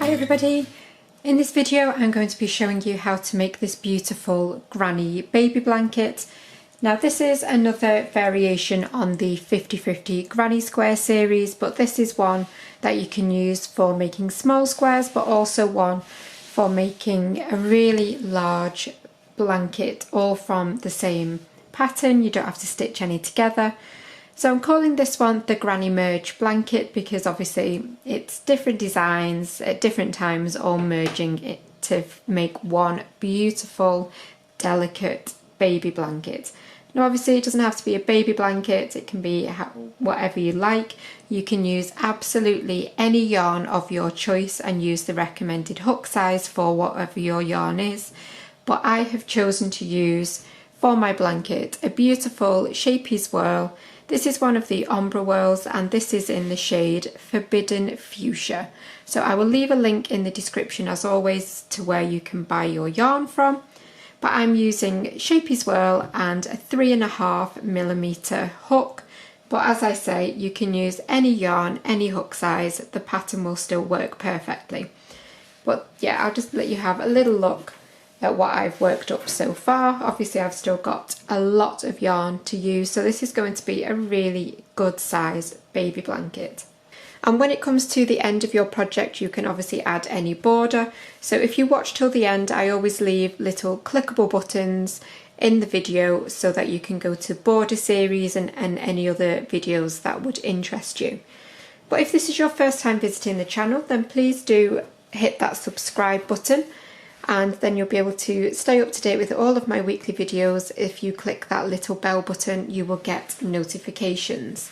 Hi everybody! In this video I'm going to be showing you how to make this beautiful granny baby blanket. Now this is another variation on the 50/50 granny square series, but this is one that you can use for making small squares, but also one for making a really large blanket, all from the same pattern. You don't have to stitch any together. So I'm calling this one the Granny Merge blanket because obviously it's different designs at different times, all merging it to make one beautiful, delicate baby blanket. Now obviously it doesn't have to be a baby blanket, it can be whatever you like. You can use absolutely any yarn of your choice and use the recommended hook size for whatever your yarn is. But I have chosen to use, for my blanket, a beautiful Scheephes Whirl. This is one of the ombre whirls and this is in the shade Forbidden Fuchsia. So I will leave a link in the description as always to where you can buy your yarn from. But I'm using Scheephes Whirl and a 3.5mm hook. But as I say, you can use any yarn, any hook size, the pattern will still work perfectly. But yeah, I'll just let you have a little look at what I've worked up so far. Obviously I've still got a lot of yarn to use, so this is going to be a really good size baby blanket. And when it comes to the end of your project, you can obviously add any border. So if you watch till the end, I always leave little clickable buttons in the video so that you can go to border series and any other videos that would interest you. But if this is your first time visiting the channel, then please do hit that subscribe button, and then you'll be able to stay up to date with all of my weekly videos. If you click that little bell button, you will get notifications.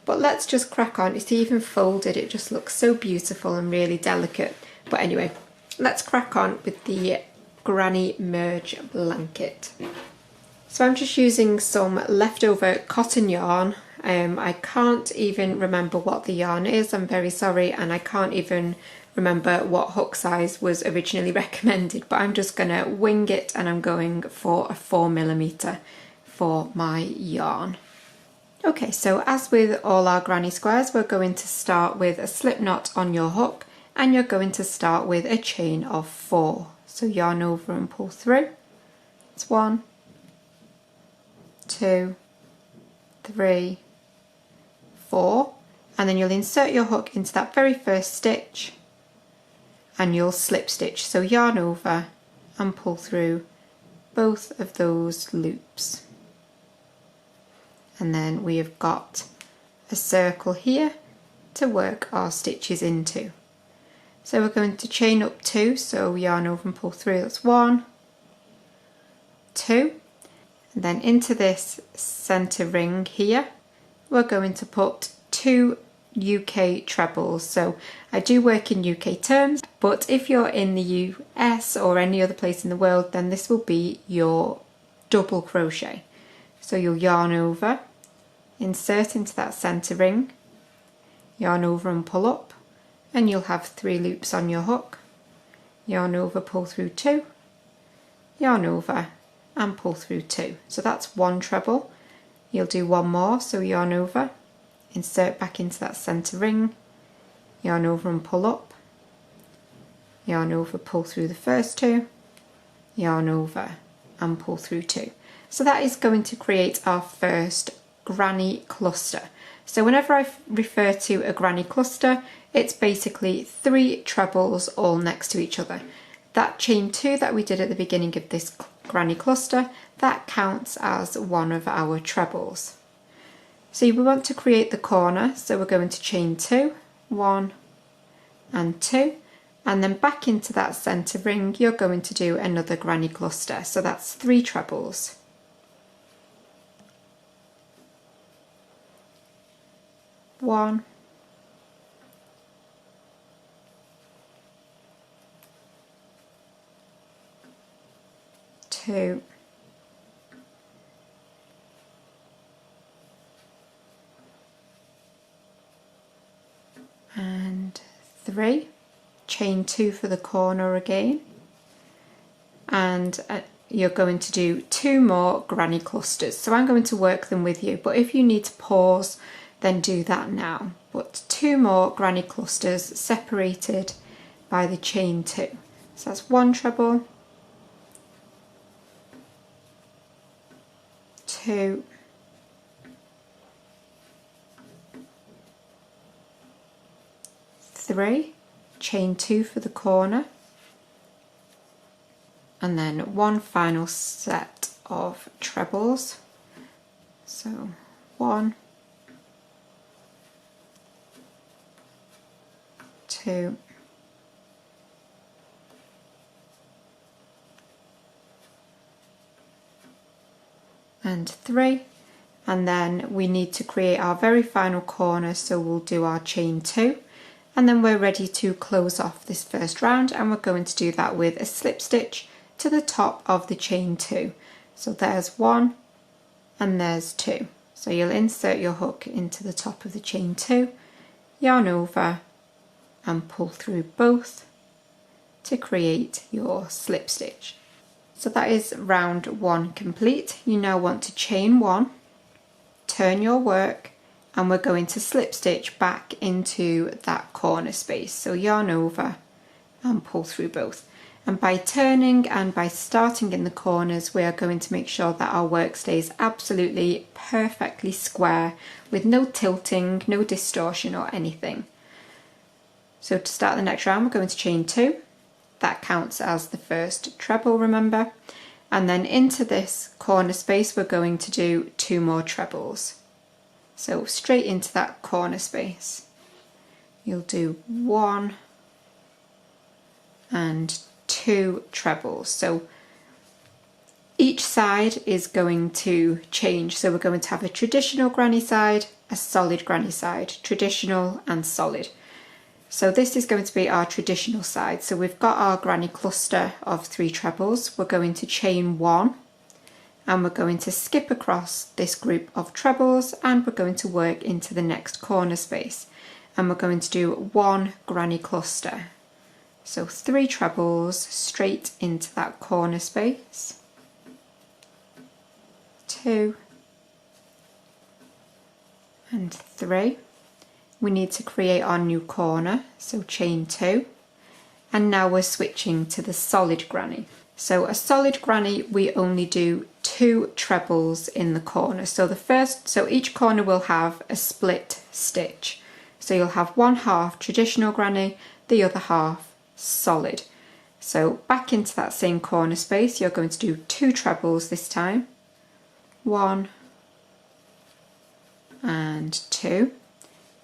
But let's just crack on. It's even folded, it just looks so beautiful and really delicate. But anyway, let's crack on with the Granny Merge blanket. So I'm just using some leftover cotton yarn. I can't even remember what the yarn is, I'm very sorry, and I can't even remember what hook size was originally recommended, but I'm just gonna wing it and I'm going for a 4mm for my yarn. Okay, so as with all our granny squares, we're going to start with a slip knot on your hook and you're going to start with a chain of 4. So yarn over and pull through. It's 1, 2, 3, 4, and then you'll insert your hook into that very first stitch and you'll slip stitch, so yarn over and pull through both of those loops. And then we have got a circle here to work our stitches into. So we're going to chain up 2, so yarn over and pull through, that's 1, 2, and then into this centre ring here we're going to put 2 UK trebles. So I do work in UK terms, but if you're in the US or any other place in the world, then this will be your double crochet. So you'll yarn over, insert into that centre ring, yarn over and pull up, and you'll have 3 loops on your hook. Yarn over, pull through 2, yarn over and pull through 2. So that's 1 treble. You'll do 1 more, so yarn over, insert back into that centre ring, yarn over and pull up, yarn over, pull through the first 2, yarn over and pull through 2. So that is going to create our first granny cluster. So whenever I refer to a granny cluster, it's basically 3 trebles all next to each other. That chain 2 that we did at the beginning of this granny cluster, that counts as one of our trebles. So we want to create the corner, so we're going to chain 2, 1 and 2, and then back into that centre ring you're going to do another granny cluster, so that's 3 trebles. One, 2, and 3, chain 2 for the corner again, and you're going to do 2 more granny clusters. So I'm going to work them with you, but if you need to pause, then do that now. But 2 more granny clusters separated by the chain 2. So that's 1 treble, 2, 3, chain 2 for the corner, and then 1 final set of trebles. So 1, 2, 3, and then we need to create our very final corner, so we'll do our chain 2, and then we're ready to close off this first round, and we're going to do that with a slip stitch to the top of the chain 2. So there's 1 and there's 2. So you'll insert your hook into the top of the chain 2, yarn over and pull through both to create your slip stitch. So that is round 1 complete. You now want to chain 1, turn your work, and we're going to slip stitch back into that corner space. So yarn over and pull through both. And by turning and by starting in the corners, we are going to make sure that our work stays absolutely perfectly square with no tilting, no distortion or anything. So to start the next round, we're going to chain 2. That counts as the first treble, remember, and then into this corner space we're going to do 2 more trebles. So straight into that corner space you'll do 1 and 2 trebles. So each side is going to change, so we're going to have a traditional granny side, a solid granny side, traditional and solid. So this is going to be our traditional side. So we've got our granny cluster of 3 trebles. We're going to chain 1 and we're going to skip across this group of trebles and we're going to work into the next corner space. And we're going to do 1 granny cluster. So 3 trebles straight into that corner space. 2 and 3. We need to create our new corner, so chain 2, and now we're switching to the solid granny. So a solid granny, we only do 2 trebles in the corner. So each corner will have a split stitch. So you'll have 1 half traditional granny, the other half solid. So back into that same corner space, you're going to do 2 trebles this time, 1 and 2.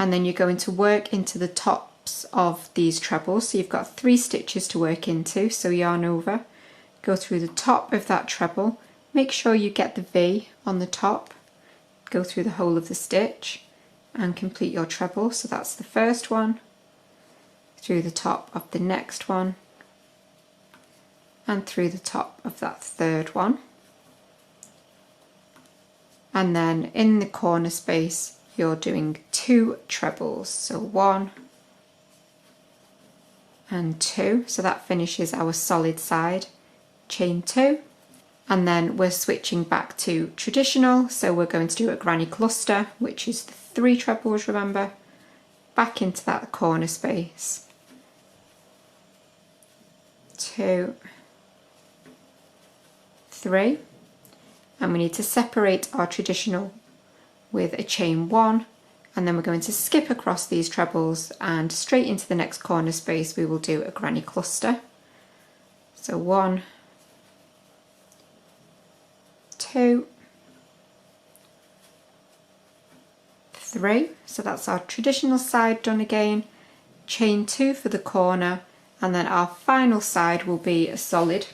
And then you're going to work into the tops of these trebles. So you've got 3 stitches to work into. So yarn over, go through the top of that treble, make sure you get the V on the top, go through the whole of the stitch and complete your treble. So that's the first one, through the top of the next one, and through the top of that third one. And then in the corner space you're doing 2 trebles, so 1 and 2, so that finishes our solid side. Chain 2, and then we're switching back to traditional, so we're going to do a granny cluster, which is the 3 trebles, remember, back into that corner space, 2, 3, and we need to separate our traditional with a chain 1, and then we're going to skip across these trebles and straight into the next corner space we will do a granny cluster. So 1, 2, 3, so that's our traditional side done again, chain 2 for the corner, and then our final side will be a solid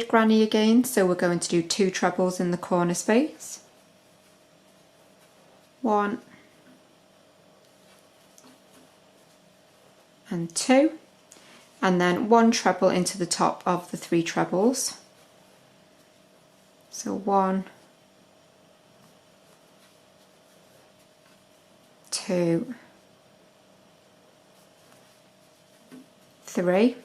granny again, so we're going to do 2 trebles in the corner space, 1 and 2, and then 1 treble into the top of the 3 trebles, so 1, 2, 3,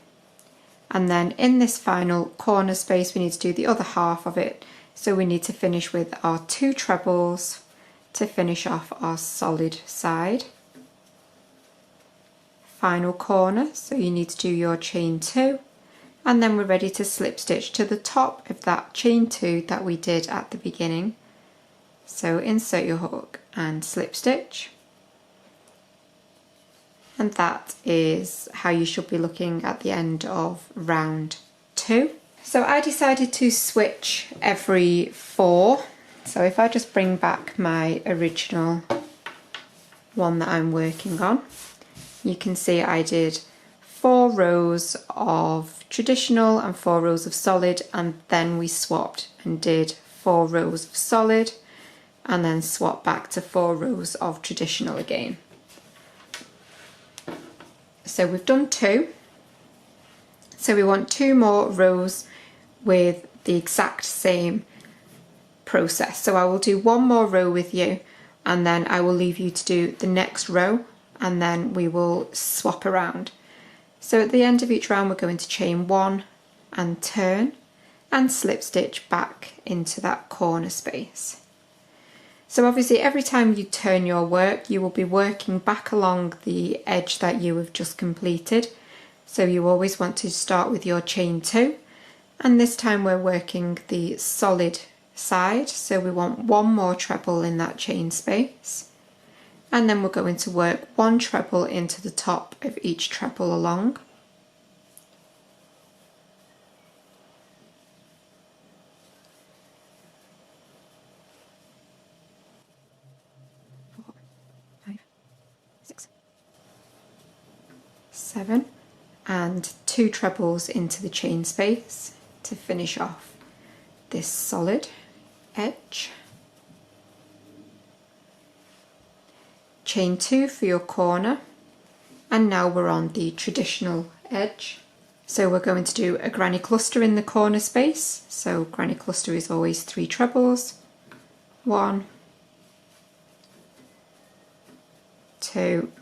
and then in this final corner space we need to do the other half of it, so we need to finish with our 2 trebles to finish off our solid side. final corner, so you need to do your chain 2, and then we're ready to slip stitch to the top of that chain 2 that we did at the beginning. So insert your hook and slip stitch, and that is how you should be looking at the end of round 2. So I decided to switch every 4. So if I just bring back my original one that I'm working on, you can see I did 4 rows of traditional and 4 rows of solid, and then we swapped and did 4 rows of solid and then swapped back to 4 rows of traditional again. So we've done 2. So we want 2 more rows with the exact same process. So I will do 1 more row with you, and then I will leave you to do the next row, and then we will swap around. So at the end of each round we're going to chain 1 and turn and slip stitch back into that corner space. So obviously every time you turn your work, you will be working back along the edge that you have just completed. So you always want to start with your chain 2, and this time we're working the solid side, so we want 1 more treble in that chain space, and then we're going to work 1 treble into the top of each treble along. Four, 5, 6, 7, and 2 trebles into the chain space to finish off this solid edge. Chain 2 for your corner, and now we're on the traditional edge. So we're going to do a granny cluster in the corner space. So granny cluster is always 3 trebles. 1, 2,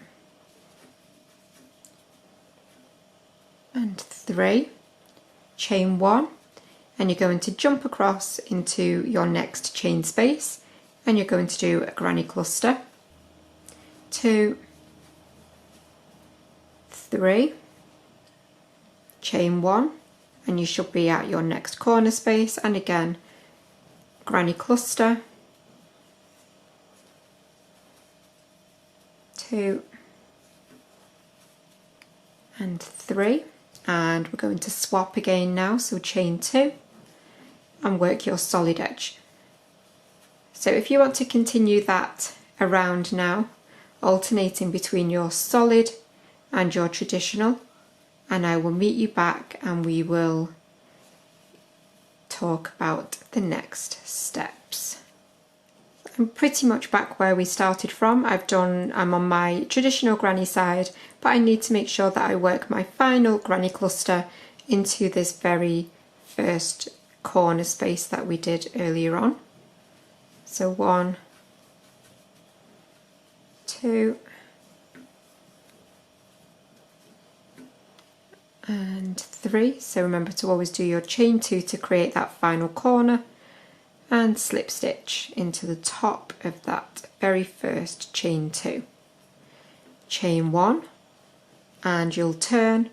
and 3. Chain 1, and you're going to jump across into your next chain space, and you're going to do a granny cluster. 2, 3, chain 1, and you should be at your next corner space, and again granny cluster. 2 and 3, and we're going to swap again now, so chain 2 and work your solid edge. So if you want to continue that around now, alternating between your solid and your traditional, and I will meet you back and we will talk about the next steps. I'm pretty much back where we started from. I'm on my traditional granny side, but I need to make sure that I work my final granny cluster into this very first corner space that we did earlier on. So 1, 2, and 3. So remember to always do your chain 2 to create that final corner, and slip stitch into the top of that very first chain 2. Chain 1, and you'll turn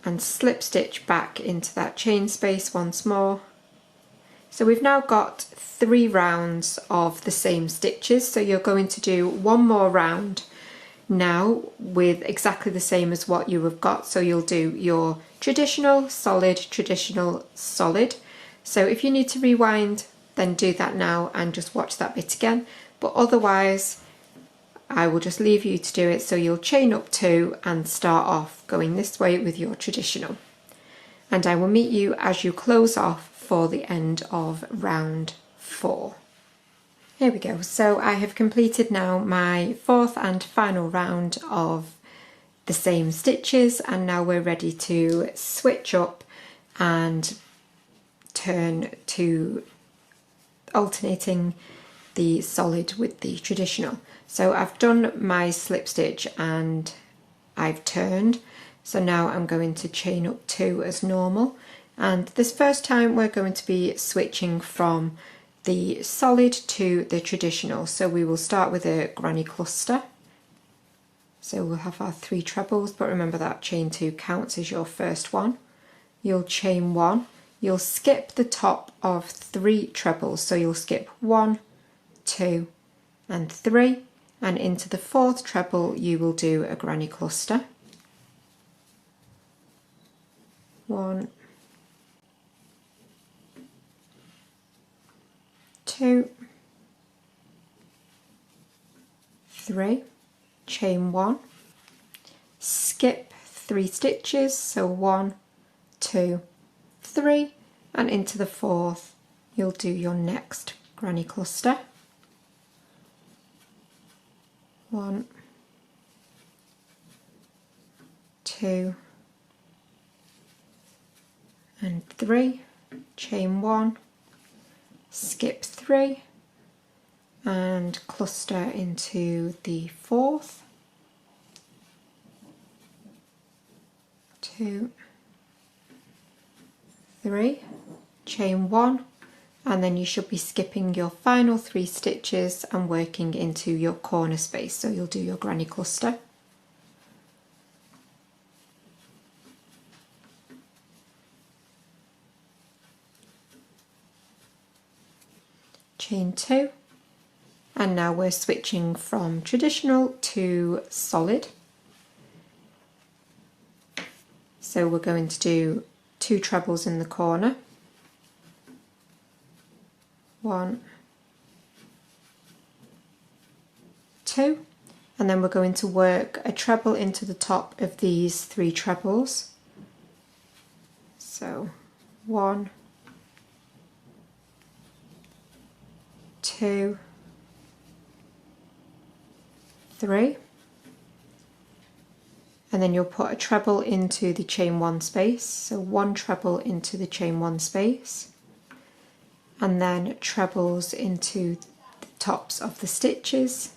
and slip stitch back into that chain space once more. So we've now got 3 rounds of the same stitches, so you're going to do 1 more round now with exactly the same as what you have got. So you'll do your traditional, solid, traditional, solid. So if you need to rewind, then do that now and just watch that bit again, but otherwise I will just leave you to do it. So you'll chain up 2 and start off going this way with your traditional, and I will meet you as you close off for the end of round 4. Here we go. So I have completed now my 4th and final round of the same stitches, and now we're ready to switch up and turn to alternating the solid with the traditional. So I've done my slip stitch and I've turned, so now I'm going to chain up 2 as normal, and this first time we're going to be switching from the solid to the traditional. So we will start with a granny cluster, So we'll have our 3 trebles, but remember that chain 2 counts as your first one. You'll chain 1, you'll skip the top of 3 trebles, so you'll skip 1, 2 and 3, and into the 4th treble you will do a granny cluster. 1, 2, 3, chain 1, skip 3 stitches, so 1, 2, 3, and into the 4th you'll do your next granny cluster. 1, 2 and 3, chain 1, skip 3 and cluster into the 4th, 2, 3, chain 1, and then you should be skipping your final 3 stitches and working into your corner space, so you'll do your granny cluster. Chain 2, and now we're switching from traditional to solid. So we're going to do 2 trebles in the corner, 1, 2, and then we're going to work a treble into the top of these 3 trebles. So 1, 2, 3, and then you'll put a treble into the chain 1 space, so 1 treble into the chain 1 space, and then trebles into the tops of the stitches,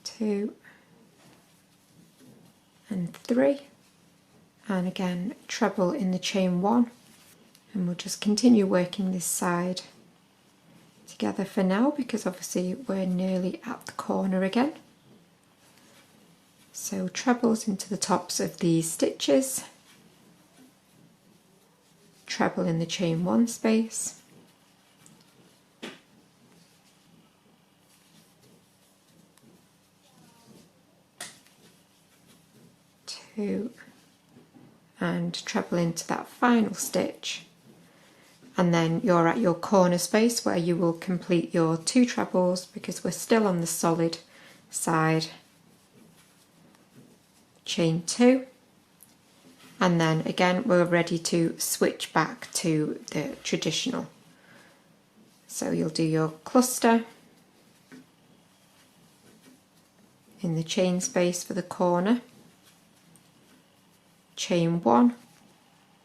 2 and 3, and again treble in the chain 1, and we'll just continue working this side together for now because obviously we're nearly at the corner again. So trebles into the tops of these stitches, treble in the chain 1 space, two, and treble into that final stitch, and then you're at your corner space where you will complete your 2 trebles because we're still on the solid side. Chain 2, and then again we're ready to switch back to the traditional. So you'll do your cluster in the chain space for the corner, chain 1,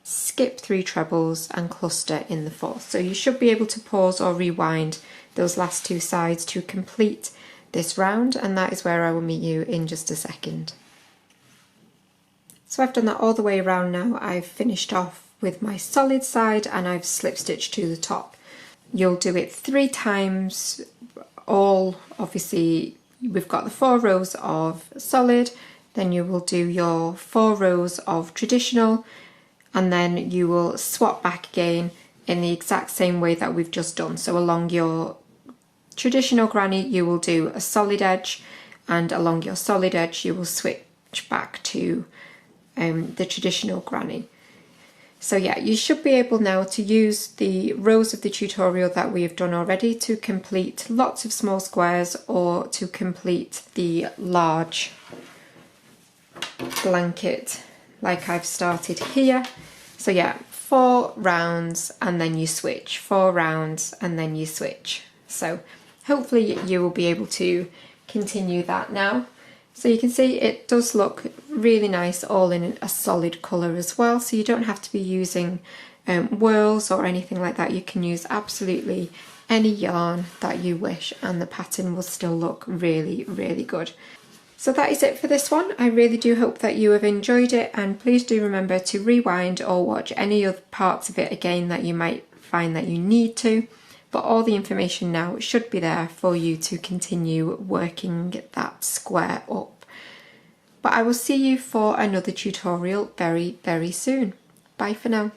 skip 3 trebles and cluster in the 4th. So you should be able to pause or rewind those last 2 sides to complete this round, and that is where I will meet you in just a second. So I've done that all the way around now. I've finished off with my solid side and I've slip stitched to the top. You'll do it 3 times, all obviously we've got the 4 rows of solid, then you will do your 4 rows of traditional, and then you will swap back again in the exact same way that we've just done. So along your traditional granny you will do a solid edge, and along your solid edge you will switch back to the traditional granny. So yeah, you should be able now to use the rows of the tutorial that we have done already to complete lots of small squares or to complete the large blanket like I've started here. So yeah, 4 rounds and then you switch, 4 rounds and then you switch. So hopefully you will be able to continue that now. So you can see it does look really nice all in a solid colour as well, so you don't have to be using whirls or anything like that. You can use absolutely any yarn that you wish and the pattern will still look really, really good. So that is it for this one. I really do hope that you have enjoyed it, and please do remember to rewind or watch any other parts of it again that you might find that you need to. but all the information now should be there for you to continue working that square up. But I will see you for another tutorial very, very soon. Bye for now.